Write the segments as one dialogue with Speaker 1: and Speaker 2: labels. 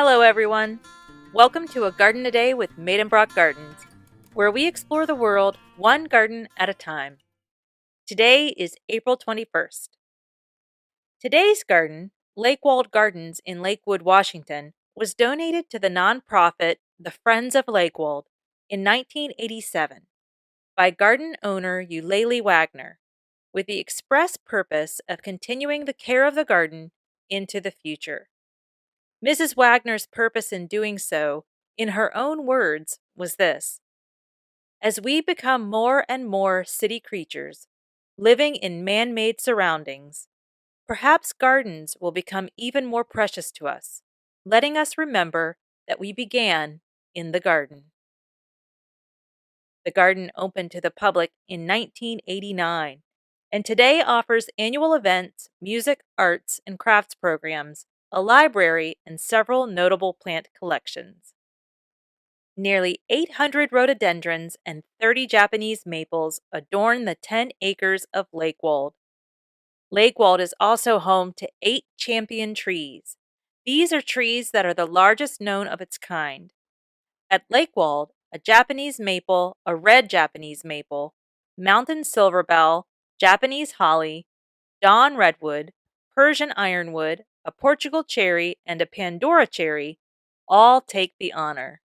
Speaker 1: Hello everyone! Welcome to A Garden a Day with Maidenbrock Gardens, where we explore the world one garden at a time. Today is April 21st. Today's garden, Lakewold Gardens in Lakewood, Washington, was donated to the nonprofit the Friends of Lakewold in 1987 by garden owner Eulalie Wagner, with the express purpose of continuing the care of the garden into the future. Mrs. Wagner's purpose in doing so, in her own words, was this: as we become more and more city creatures, living in man-made surroundings, perhaps gardens will become even more precious to us, letting us remember that we began in the garden. The garden opened to the public in 1989, and today offers annual events, music, arts, and crafts programs, a library, and several notable plant collections. Nearly 800 rhododendrons and 30 Japanese maples adorn the 10 acres of Lakewold. Lakewold is also home to 8 champion trees. These are trees that are the largest known of its kind. At Lakewold, a Japanese maple, a red Japanese maple, mountain silverbell, Japanese holly, Dawn redwood, Persian ironwood, a Portugal cherry, and a Pandora cherry all take the honor.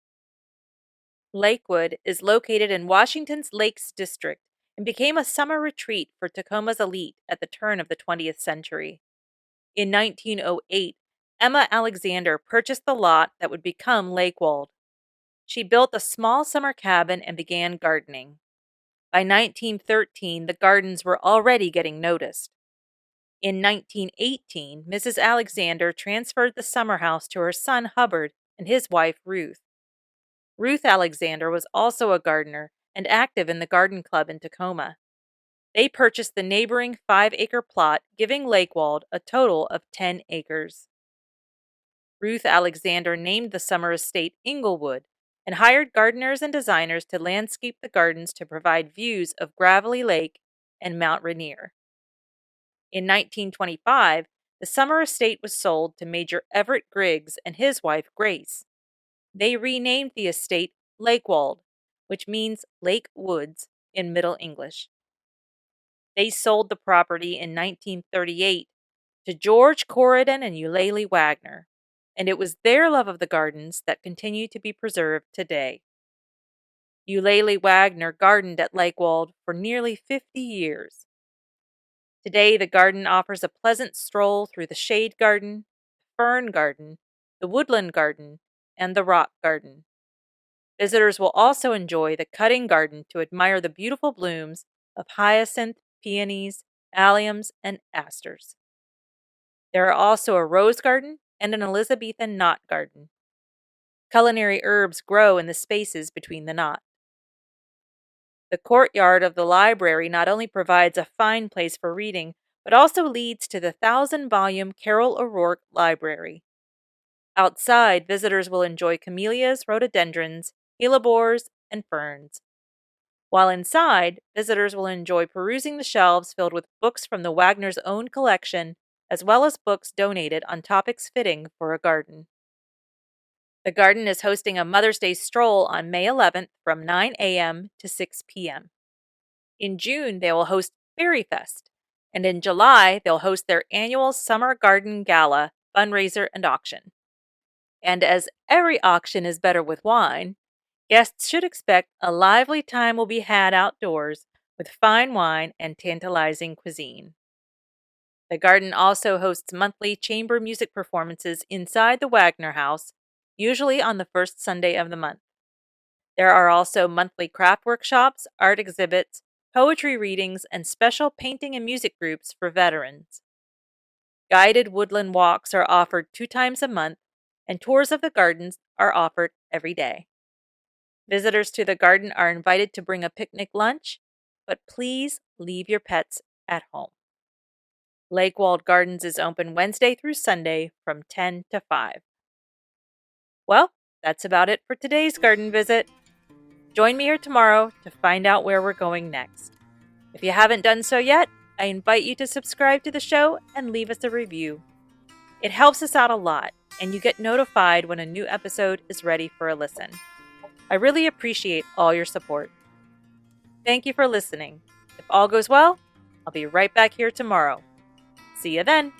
Speaker 1: Lakewood is located in Washington's Lakes District and became a summer retreat for Tacoma's elite at the turn of the 20th century. In 1908, Emma Alexander purchased the lot that would become Lakewold. She built a small summer cabin and began gardening. By 1913, the gardens were already getting noticed. In 1918, Mrs. Alexander transferred the summer house to her son Hubbard and his wife Ruth. Ruth Alexander was also a gardener and active in the garden club in Tacoma. They purchased the neighboring 5-acre plot, giving Lakewold a total of 10 acres. Ruth Alexander named the summer estate Inglewood and hired gardeners and designers to landscape the gardens to provide views of Gravelly Lake and Mount Rainier. In 1925, the summer estate was sold to Major Everett Griggs and his wife Grace. They renamed the estate Lakewold, which means Lake Woods in Middle English. They sold the property in 1938 to George Corridon and Eulalie Wagner, and it was their love of the gardens that continue to be preserved today. Eulalie Wagner gardened at Lakewold for nearly 50 years. Today, the garden offers a pleasant stroll through the shade garden, fern garden, the woodland garden, and the rock garden. Visitors will also enjoy the cutting garden to admire the beautiful blooms of hyacinth, peonies, alliums, and asters. There are also a rose garden and an Elizabethan knot garden. Culinary herbs grow in the spaces between the knot. The courtyard of the library not only provides a fine place for reading, but also leads to the 1,000-volume Carol O'Rourke Library. Outside, visitors will enjoy camellias, rhododendrons, hellebores, and ferns. While inside, visitors will enjoy perusing the shelves filled with books from the Wagner's own collection, as well as books donated on topics fitting for a garden. The garden is hosting a Mother's Day stroll on May 11th from 9 a.m. to 6 p.m. In June, they will host Berry Fest, and in July, they'll host their annual Summer Garden Gala, fundraiser, and auction. And as every auction is better with wine, guests should expect a lively time will be had outdoors with fine wine and tantalizing cuisine. The garden also hosts monthly chamber music performances inside the Wagner House, usually on the first Sunday of the month. There are also monthly craft workshops, art exhibits, poetry readings, and special painting and music groups for veterans. Guided woodland walks are offered 2 times a month, and tours of the gardens are offered every day. Visitors to the garden are invited to bring a picnic lunch, but please leave your pets at home. Lakewold Gardens is open Wednesday through Sunday from 10 to 5. Well, that's about it for today's garden visit. Join me here tomorrow to find out where we're going next. If you haven't done so yet, I invite you to subscribe to the show and leave us a review. It helps us out a lot, and you get notified when a new episode is ready for a listen. I really appreciate all your support. Thank you for listening. If all goes well, I'll be right back here tomorrow. See you then.